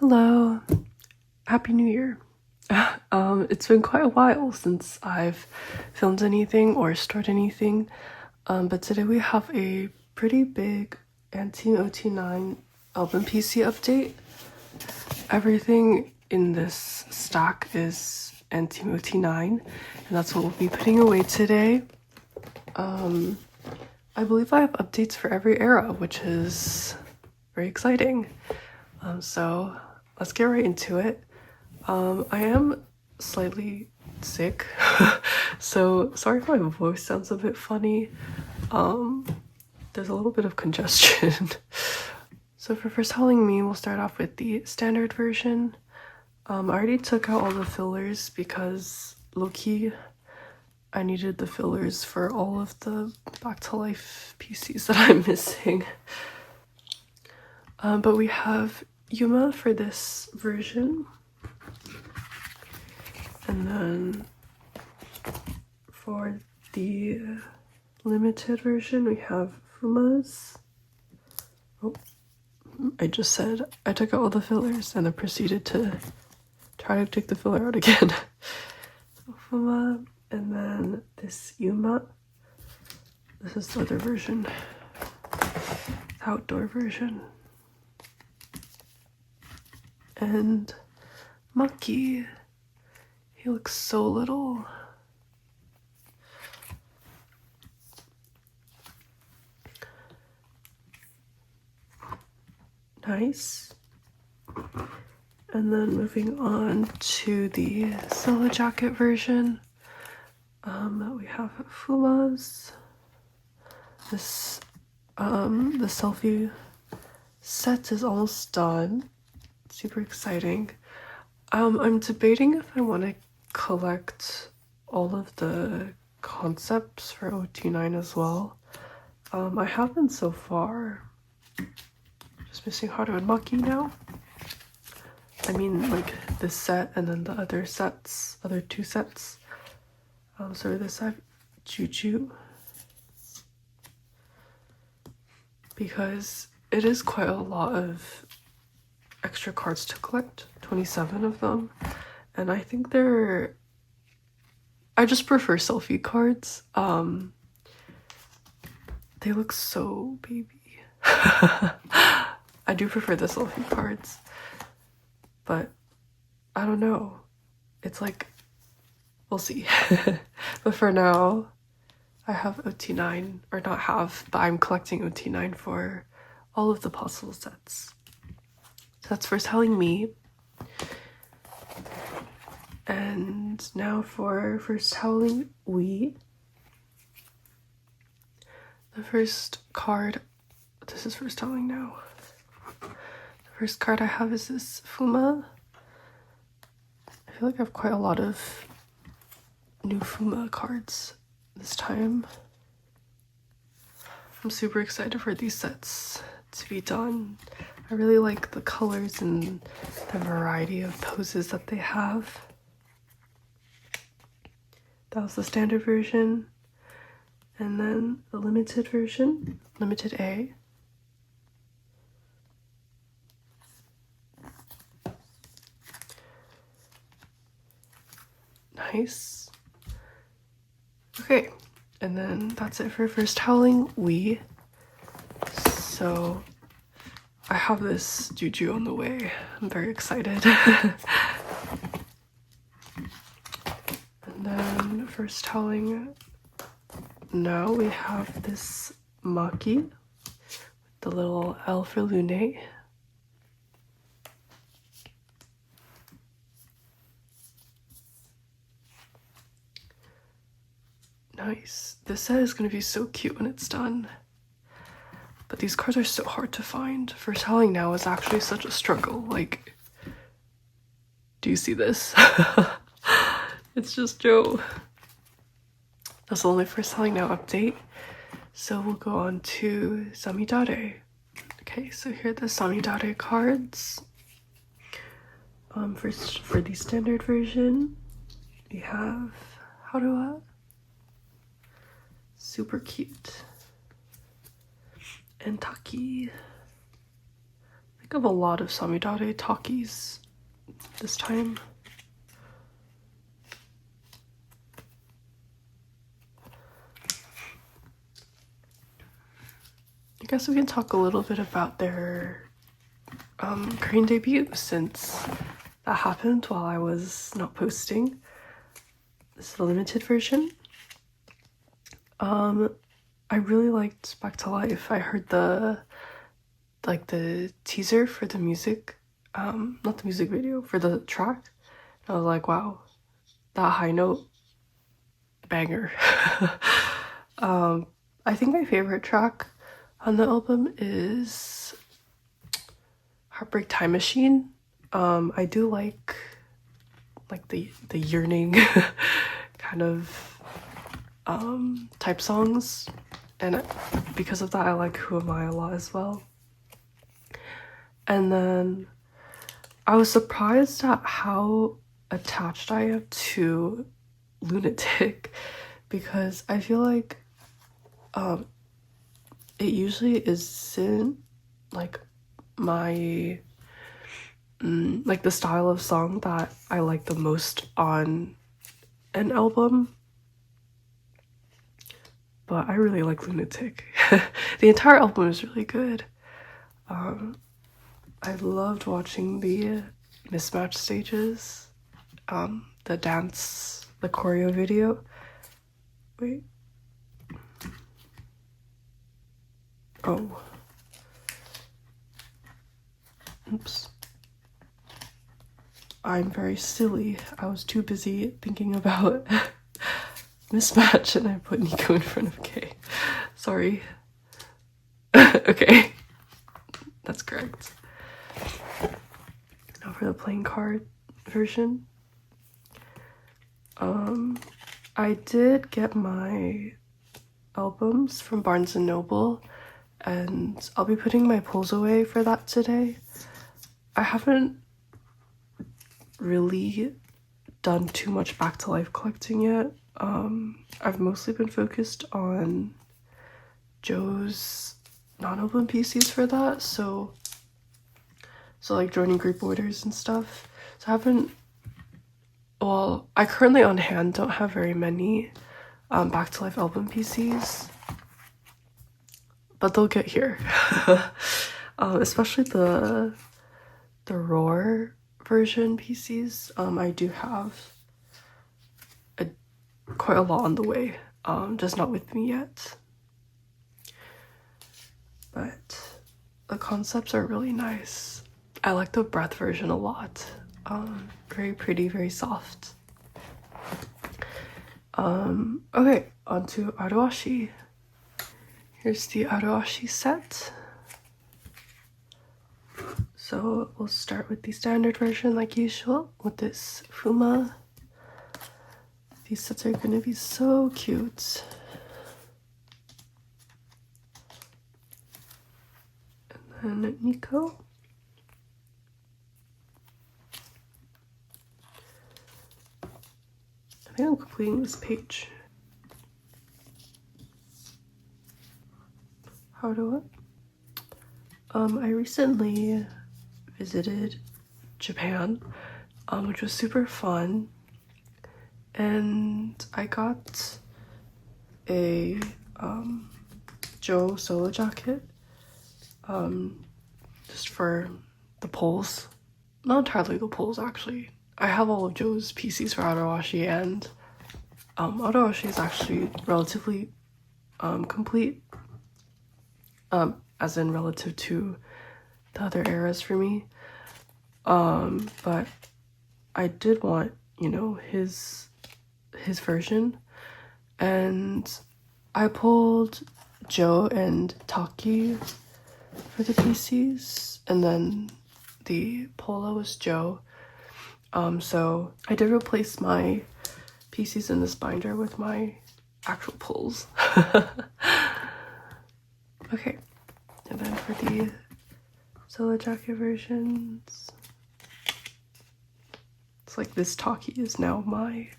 Hello, Happy New Year. It's been quite a while since I've filmed anything or started anything, but today we have a pretty big Anti ot9 album PC update. Everything in this stack is Anti ot9, and that's what we'll be putting away today. I believe I have updates for every era, which is very exciting. So let's get right into it. I am slightly sick, so sorry if my voice sounds a bit funny. There's a little bit of congestion. So for first telling me, we'll start off with the standard version. I already took out all the fillers because low-key I needed the fillers for all of the Back to Life PCs that I'm missing. But we have Yuma for this version, and then for the limited version we have Fumas. Oh, I just said I took out all the fillers and then proceeded to try to take the filler out again. So Fuma, and then this Yuma. This is the other version, the outdoor version. And Maki, he looks so little. Nice. And then moving on to the Solo Jacket version, we have Fumas. This the selfie set is almost done. Super exciting. I'm debating if I want to collect all of the concepts for ot9 as well. I haven't so far. Just missing Haru and Maki now. I mean, like this set and then the other sets, other two sets. So this I have Juju, because it is quite a lot of extra cards to collect, 27 of them, and I think I just prefer selfie cards. They look so baby. I do prefer the selfie cards, but I don't know, it's like, we'll see. But for now I have ot9, or not have, but I'm collecting ot9 for all of the possible sets. So that's first telling me. And now for first telling we. The first card, this is first telling now. The first card I have is this Fuma. I feel like I have quite a lot of new Fuma cards this time. I'm super excited for these sets to be done. I really like the colors and the variety of poses that they have. That was the standard version. And then the limited version, limited A. Nice. Okay, and then that's it for first howling we. So I have this Juju on the way. I'm very excited. And then first howling now we have this Maki with the little L for Lune. Nice. This set is going to be so cute when it's done. But these cards are so hard to find. First howling now is actually such a struggle. Like, do you see this? It's just Joe. That's the only first howling now update. So we'll go on to samidare. Okay, so here are the samidare cards. First for the standard version, we have Haruha. Super cute. And Taki, the think of a lot of samidare talkies this time. I guess we can talk a little bit about their Korean debut, since that happened while I was not posting. This is the limited version. I really liked Back to Life. I heard the teaser for the music, not the music video, for the track. I was like, wow, that high note, banger. I think my favorite track on the album is Heartbreak Time Machine. I do like the yearning kind of type songs, and because of that I like Who Am I a lot as well. And then I was surprised at how attached I am to Lunatic, because I feel like it usually isn't like my like the style of song that I like the most on an album, but I really like Lunatic. The entire album is really good. I loved watching the mismatch stages, the dance, the choreo video. Wait. Oh. Oops. I'm very silly. I was too busy thinking about mismatch and I put Nico in front of K. Sorry. Okay. That's correct. Now for the playing card version. I did get my albums from Barnes & Noble, and I'll be putting my pulls away for that today. I haven't really done too much Back to Life collecting yet. I've mostly been focused on Joe's non-album PCs for that, so like joining group orders and stuff. So I haven't, well, I currently on hand don't have very many Back to Life album PCs, but they'll get here. Especially the Roar version PCs. I do have quite a lot on the way, just not with me yet. But the concepts are really nice. I like the Breath version a lot. Very pretty, very soft. Okay, on to aoarashi. Here's the aoarashi set. So we'll start with the standard version like usual with this Fuma. These sets are gonna be so cute. And then Nico. I think I'm completing this page. How do I recently visited Japan, which was super fun, and I got a Joe solo jacket just for the pulls. Not entirely the pulls, actually. I have all of Joe's PCs for aoarashi, and aoarashi is actually relatively complete, as in relative to the other eras for me. But I did want, you know, his version, and I pulled Joe and Taki for the PCs, and then the polo was Joe. So I did replace my PCs in this binder with my actual pulls. Okay, and then for the solo jacket versions, it's like this Taki is now my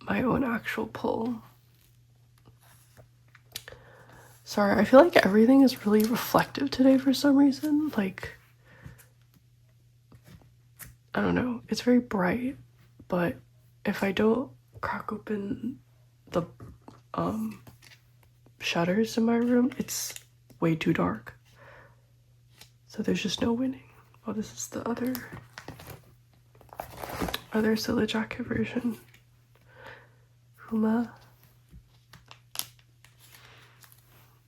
own actual pull. Sorry, I feel like everything is really reflective today for some reason. Like, I don't know, it's very bright, but if I don't crack open the shutters in my room, it's way too dark. So there's just no winning. Oh, this is the other Solar Jacket version. Huma.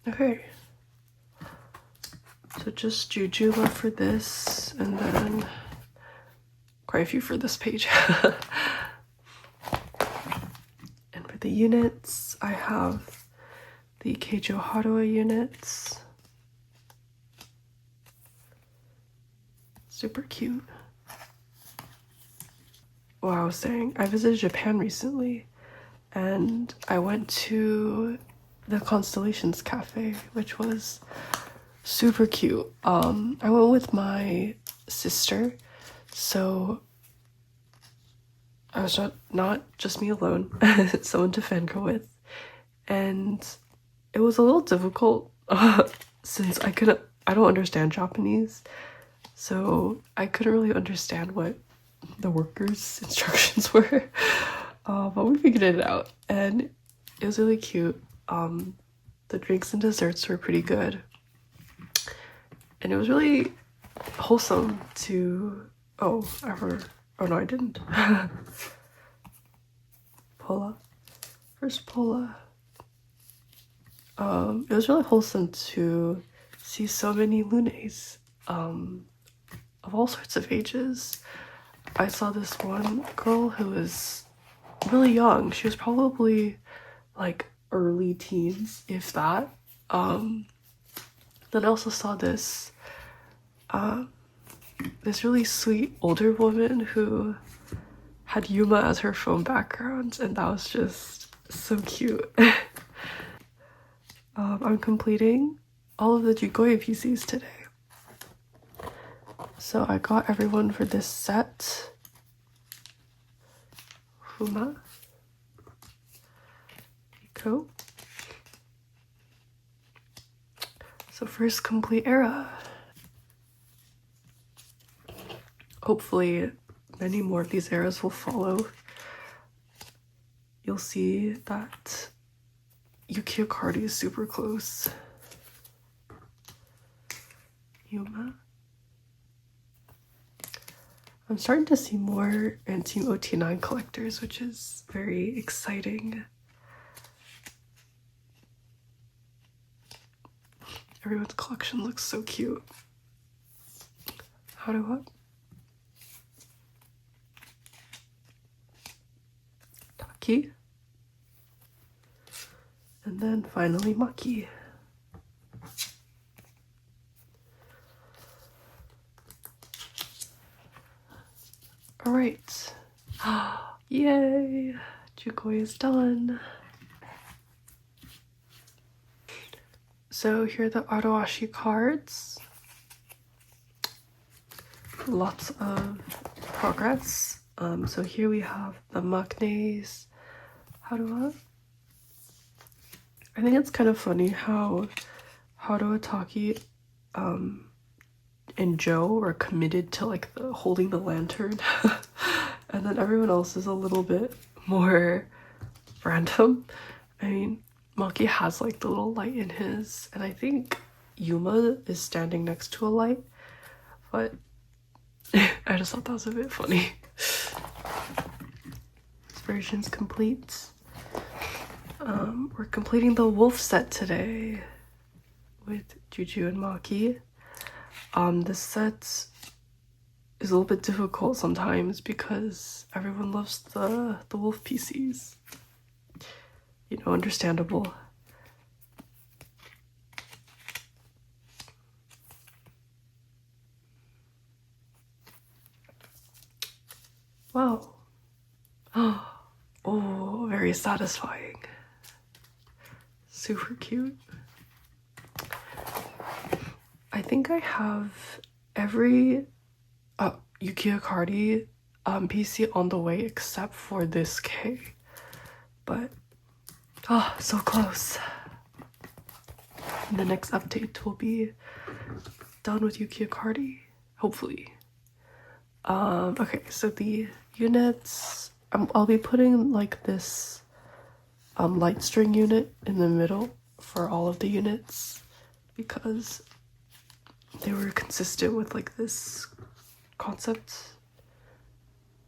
Okay. So just jyuugoya for this, and then quite a few for this page. And for the units, I have the Keijo Haruo units. Super cute. Well, I was saying, I visited Japan recently, and I went to the Constellations Cafe, which was super cute. I went with my sister, so I was not just me alone, someone to fangirl with, and it was a little difficult since I don't understand Japanese, so I couldn't really understand what the workers' instructions were, but we figured it out, and it was really cute. The drinks and desserts were pretty good, and it was really wholesome to... Oh no, I didn't. Pola. First Pola. It was really wholesome to see so many lunes of all sorts of ages. I saw this one girl who was really young. She was probably like early teens, if that. Then I also saw this really sweet older woman who had Yuma as her phone background, and that was just so cute. I'm completing all of the jyuugoya PCs today. So I got everyone for this set. Huma. Iko. So first complete era. Hopefully many more of these eras will follow. You'll see that Yukiakari is super close. Yuma. I'm starting to see more Team ot9 collectors, which is very exciting. Everyone's collection looks so cute. Haruo. Taki. And then finally Maki. Alright. Yay! jyuugoya is done. So here are the aoarashi cards. Lots of progress. So here we have the Maknae's Haruo. I think it's kind of funny how Haruo, Taki, and Joe were committed to like holding the lantern, and then everyone else is a little bit more random. I mean, Maki has like the little light in his, and I think Yuma is standing next to a light, but I just thought that was a bit funny. This version's complete. We're completing the wolf set today with Juju and Maki. This set is a little bit difficult sometimes because everyone loves the wolf PCs. You know, understandable. Wow. Oh, very satisfying. Super cute. I think I have every yukiakari PC on the way except for this K. But, so close. The next update will be done with yukiakari, hopefully. Okay, so the units, I'll be putting like this light string unit in the middle for all of the units because they were consistent with like this concept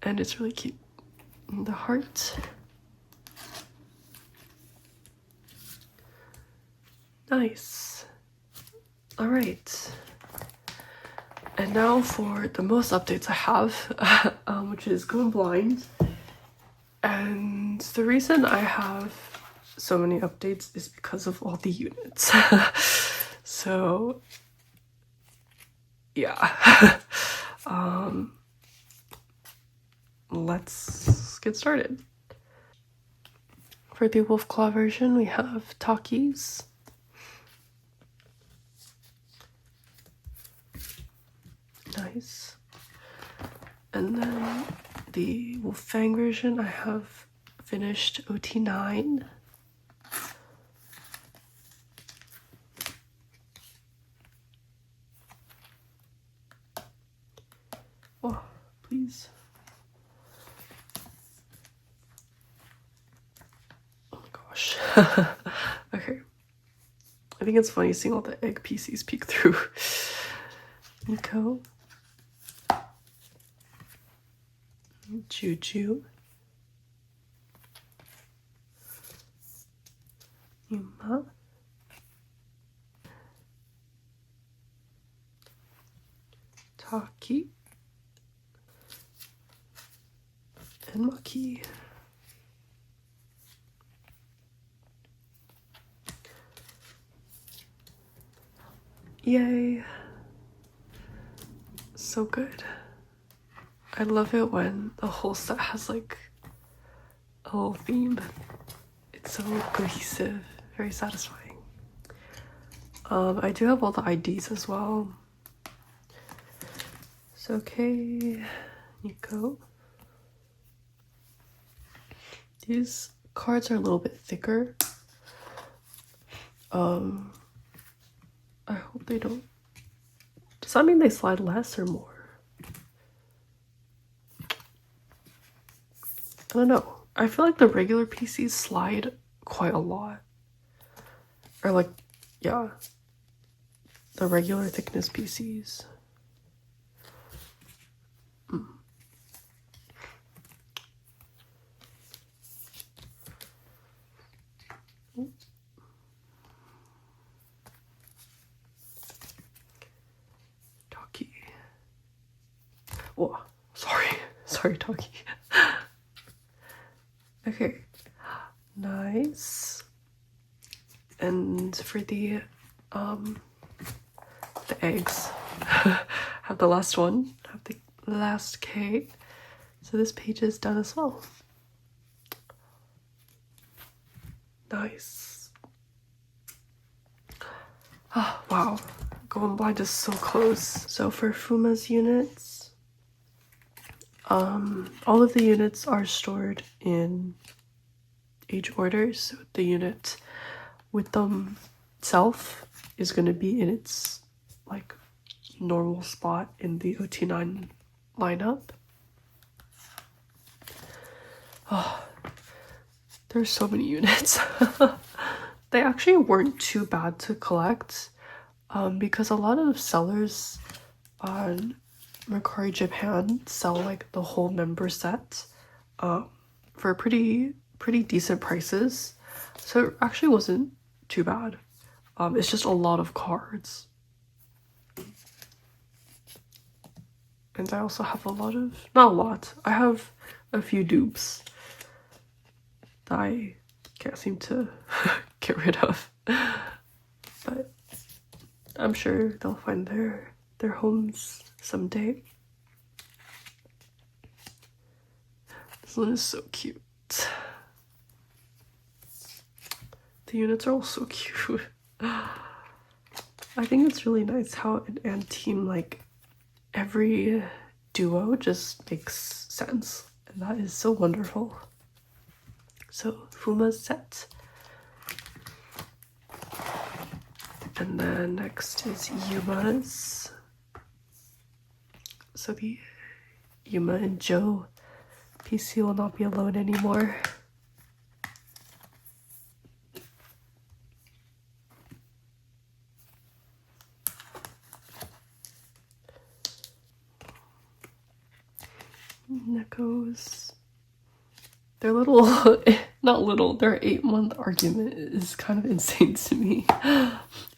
and it's really cute. And the heart. Nice. All right. And now for the most updates I have, which is going blind. And the reason I have so many updates is because of all the units. So, yeah. Let's get started. For the wolf claw version, we have Takis. Nice. And then the wolf fang version, I have finished ot9. Oh, please. Oh my gosh. Okay. I think it's funny seeing all the egg PCs peek through. Nico. Juju. Yuma. Taki. And Maki. Yay. So good. I love it when the whole set has like a little theme. It's so cohesive, very satisfying. I do have all the IDs as well. So okay, Nico. These cards are a little bit thicker. I hope they don't. Does that mean they slide less or more? I don't know. I feel like the regular PCs slide quite a lot. Or like, yeah. The regular thickness PCs. Taki. Whoa, sorry, Taki. Okay, nice. And for the eggs, have the last one, have the last K. So this page is done as well. Nice. Oh, wow. Going blind is so close. So for Fuma's units, all of the units are stored in age order. So the unit with themself is going to be in its like normal spot in the ot9 lineup. Oh, there's so many units. They actually weren't too bad to collect because a lot of sellers on Mercari Japan sell like the whole member set for pretty decent prices. So it actually wasn't too bad. It's just a lot of cards. And I also have a lot of, not a lot, I have a few dupes that I can't seem to get rid of. But I'm sure they'll find their homes someday. This one is so cute. The units are all so cute. I think it's really nice how in Anteam, like, every duo just makes sense. And that is so wonderful. So, Fuma's set. And then next is Yuma's. So the Yuma and Joe. PC will not be alone anymore. Neko's. Their little, not little, their 8-month argument is kind of insane to me.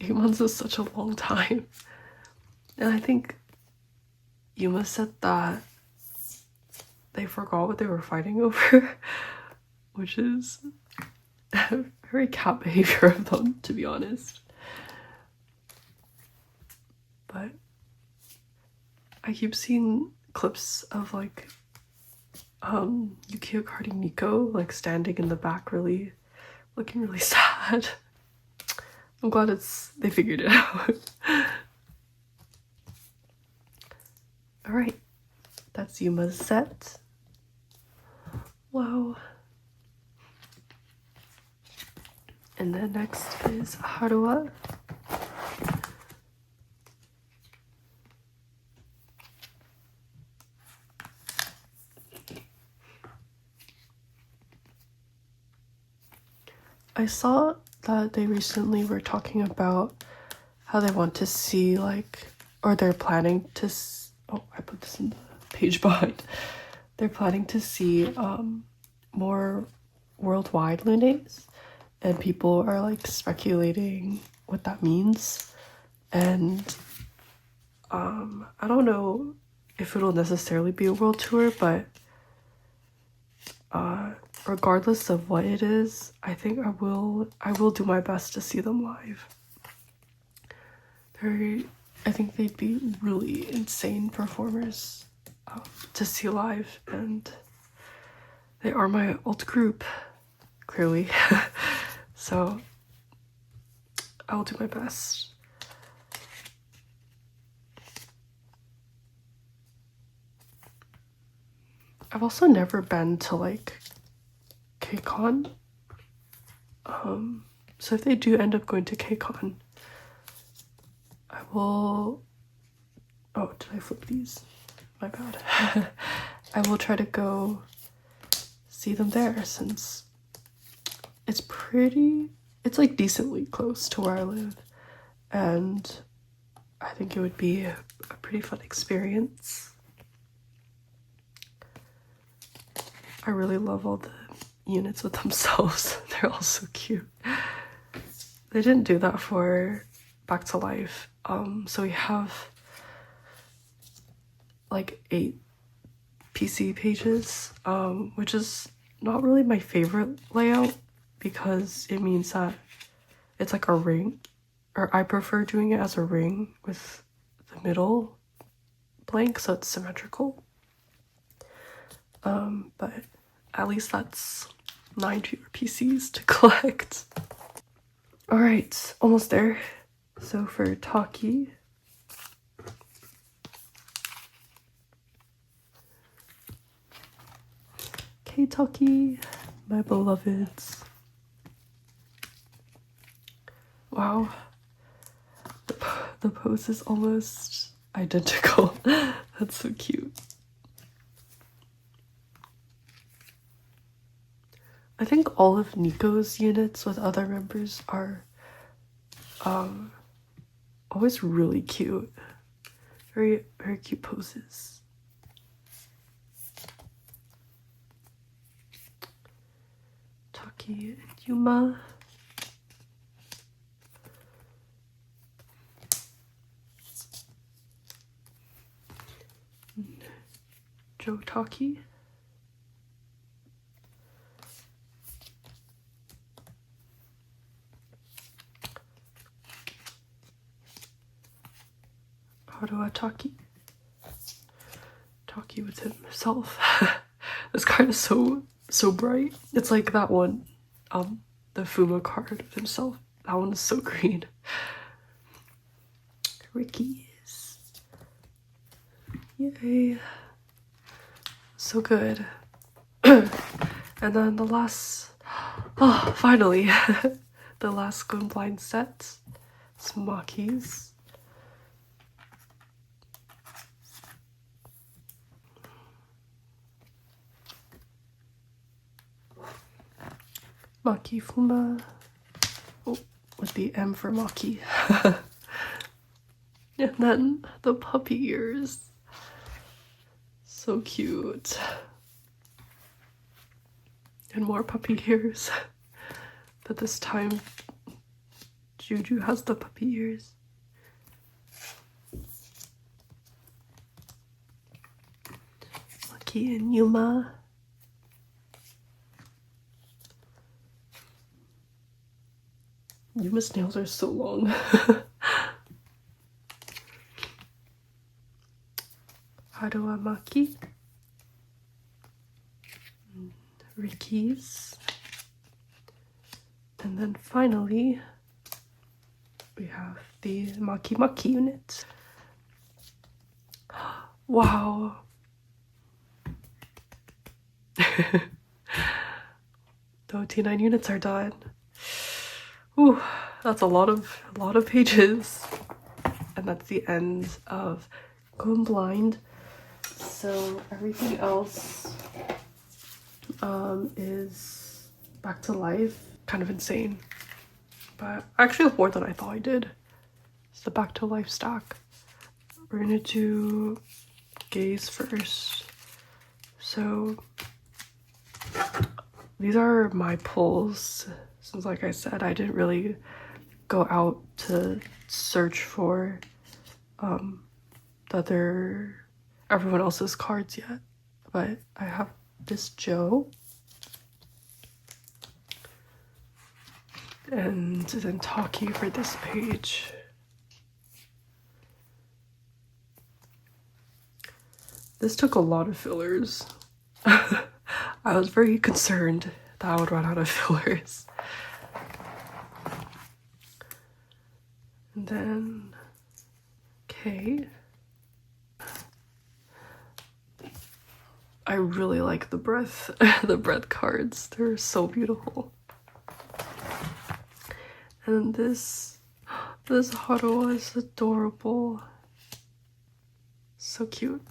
8 months is such a long time. And I think Yuma said that they forgot what they were fighting over, which is very cat behavior of them, to be honest. But I keep seeing clips of like yukiakari Nico like standing in the back looking really sad. I'm glad they figured it out. Alright, that's Yuma's set. Wow. And then next is Haruwa. I saw that they recently were talking about how they want to see or they're planning to oh, I put this in the page behind. They're planning to see more worldwide lunates, and people are speculating what that means. And I don't know if it'll necessarily be a world tour, but regardless of what it is, I think I will do my best to see them live. I think they'd be really insane performers to see live, and they are my alt group, clearly. So I will do my best. I've also never been to KCON. So if they do end up going to KCON, I will... Oh, did I flip these? My bad. I will try to go see them there, since it's decently close to where I live, and I think it would be a pretty fun experience. I really love all the units with themselves. They're all so cute. They didn't do that for Back to Life. So we have 8 PC pages, which is not really my favorite layout, because it means that it's like a ring, or I prefer doing it as a ring with the middle blank, so it's symmetrical. But at least that's 9 fewer PCs to collect. Alright, almost there. So for Taki, Taki, my beloveds. Wow, the pose is almost identical. That's so cute. I think all of Nico's units with other members are always really cute. Very, very cute poses. Taki and Yuma. Joe Taki. Haruwa Taki. Taki with himself. This card is so bright. It's like that one, the Fuma card of himself. That one is so green. Ricky's. Yay. So good. And then the last, oh, finally, the last Spoon Blind set. It's Maki's. Maki Fuma. Oh, with the M for Maki. And then the puppy ears. So cute. And more puppy ears. But this time, Juju has the puppy ears. Maki and Yuma. Yuma's nails are so long. Haruwa Maki. Ricky's. And then finally, we have the Maki Maki unit. Wow. The ot9 units are done. Ooh, that's a lot of pages. And that's the end of Going Blind. So everything else is back to life. Kind of insane, but actually more than I thought I did. It's the back to life stack. We're gonna do gaze first. So these are my pulls, since like I said, I didn't really go out to search for everyone else's cards yet, but I have this Joe. And then Taki for this page. This took a lot of fillers. I was very concerned that I would run out of fillers. And then K. I really like the breath cards. They're so beautiful. And this Haruwa is adorable. So cute.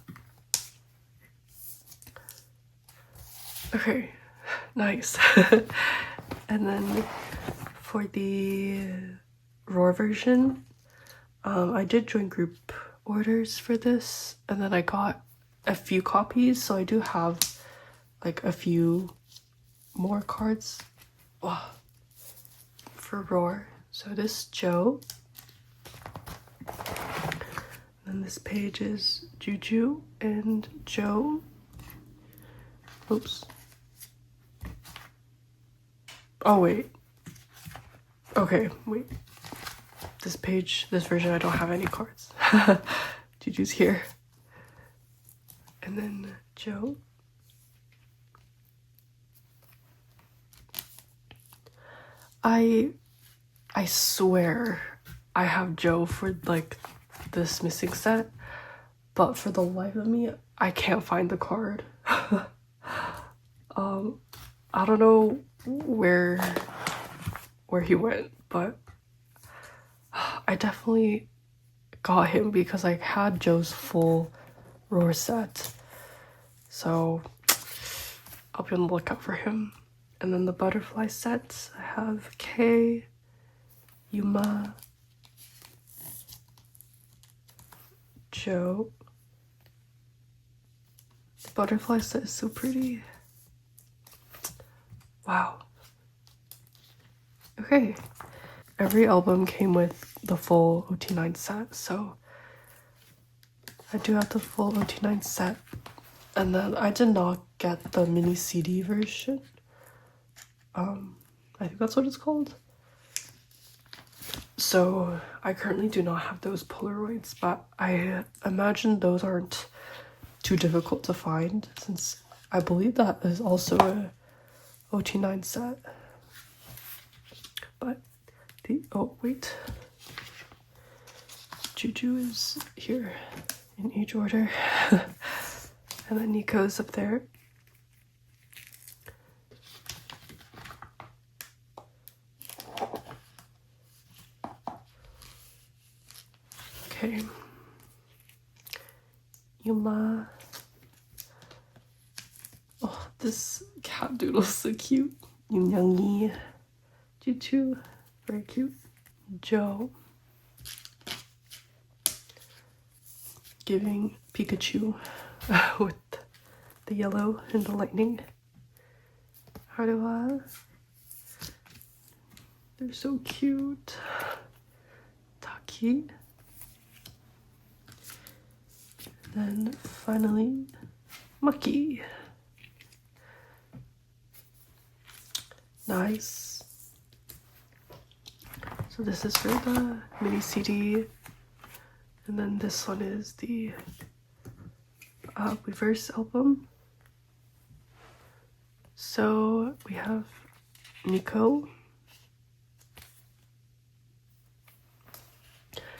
Okay, nice. And then for the Roar version, I did join group orders for this, and then I got a few copies, so I do have like a few more cards for Roar. So this Joe, and this page is Juju and Joe. Oops. Oh wait. Okay, wait. This version, I don't have any cards. Juju's here. And then Joe. I swear I have Joe for like this missing set, but for the life of me, I can't find the card. I don't know where he went, but I definitely got him because I had Joe's full Roar set. So I'll be on the lookout for him. And then the butterfly sets, I have Kei, Yuma, Joe. The butterfly set is so pretty. Wow. Okay. Every album came with the full ot9 set, so I do have the full ot9 set. And then I did not get the mini CD version. I think that's what it's called. So I currently do not have those Polaroids, but I imagine those aren't too difficult to find, since I believe that is also a ot9 set. But oh wait, Juju is here in each order. And then Nico's up there. Okay. Yuma. Oh, this cat doodle is so cute. Yoonyoungi, Juju, very cute. Joe, giving Pikachu with the yellow and the lightning. Haruha, they're so cute. Taki. Then finally, Maki. Nice. So this is for the mini CD, and then this one is the reverse album. So we have Nico.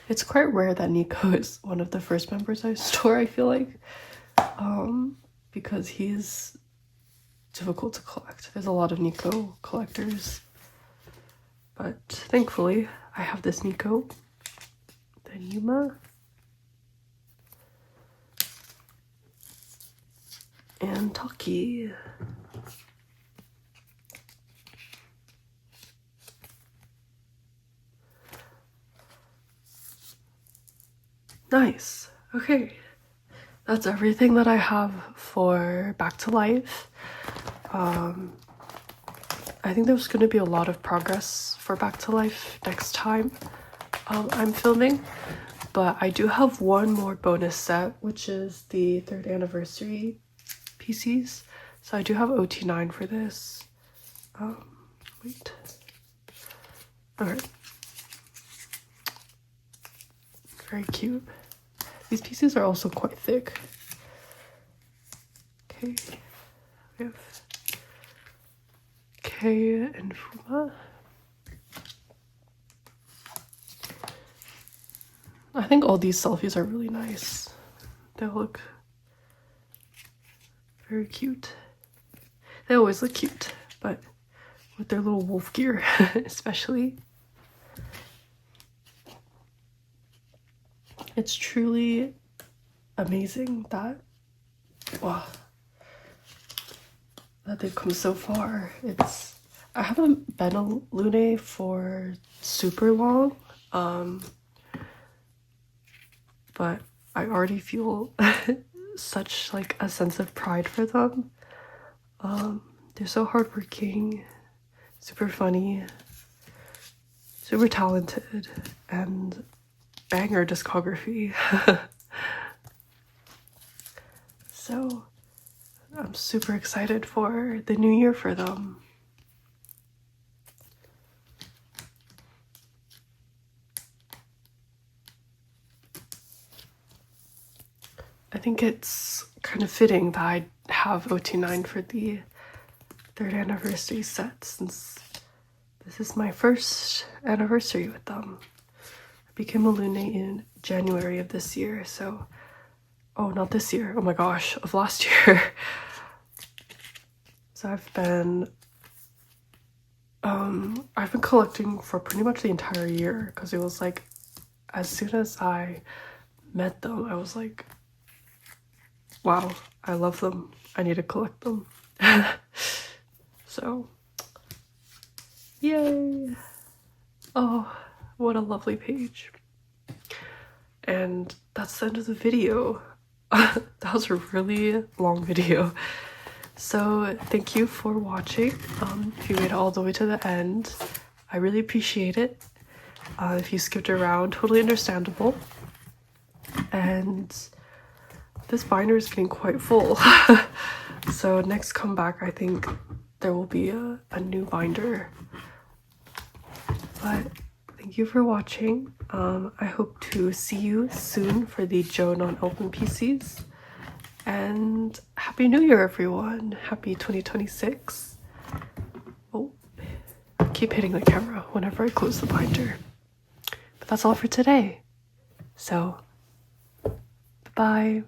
It's quite rare that Nico is one of the first members I store, I feel like, because he's difficult to collect. There's a lot of Nico collectors, but thankfully I have this Nico. Then Yuma. And Taki. Nice. Okay. That's everything that I have for Back to Life. I think there's going to be a lot of progress for Back to Life next time I'm filming. But I do have one more bonus set, which is the 3rd anniversary PCs. So I do have ot9 for this. Wait. Alright. Very cute. These pieces are also quite thick. Okay. We have Kei and Fuma. I think all these selfies are really nice. They look very cute. They always look cute, but with their little wolf gear, especially. It's truly amazing that, wow, that they've come so far. I haven't been a Lune for super long, but I already feel such like a sense of pride for them. They're so hardworking, super funny, super talented, and banger discography. So I'm super excited for the new year for them. I think it's kind of fitting that I have ot9 for the 3rd anniversary set, since this is my first anniversary with them. I became a Lune in January of this year, so, oh, not this year, oh my gosh, of last year. So I've been collecting for pretty much the entire year, because it was like, as soon as I met them, I was like, wow, I love them. I need to collect them. So, yay. Oh, what a lovely page. And that's the end of the video. That was a really long video. So thank you for watching. If you made it all the way to the end, I really appreciate it. If you skipped around, totally understandable. And this binder is getting quite full. So next comeback, I think there will be a new binder. But thank you for watching. I hope to see you soon for the Joe non-open PCs. And Happy New Year, everyone. Happy 2026. Oh, I keep hitting the camera whenever I close the binder. But that's all for today. So, bye-bye.